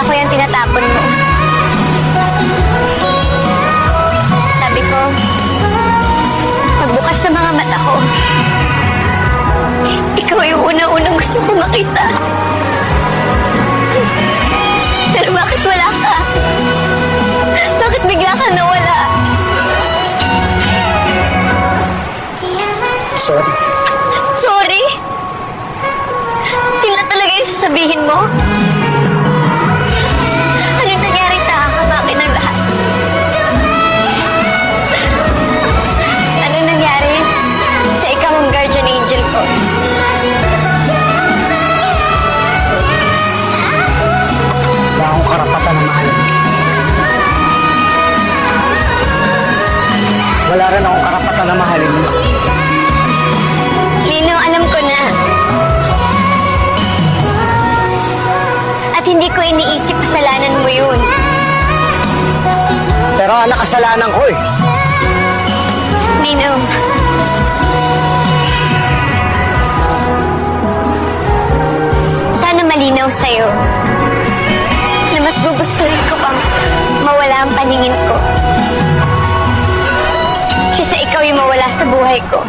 Kaya ko yung tinatapon mo. Sabi ko, magbukas sa mga mata ko. Ikaw yung unang-unang gusto ko makita. Pero bakit wala ka? Bakit bigla ka nawala? Sorry. Sorry? Tila talaga yung sasabihin mo? Anong nangyari sa akin ng lahat? Anong nangyari sa ikaw ang guardian angel ko? Wala akong karapatan na mahalin. Wala rin akong karapatan na mahalin mo. Lino, alam ko na. At hindi ko iniisip kasalanan mo yun. Pero anak, kasalanan ko eh. Lino. Sana malinaw sa'yo na mas gugustuhin ko pang mawala ang paningin ko kaysa ikaw yung mawala sa buhay ko.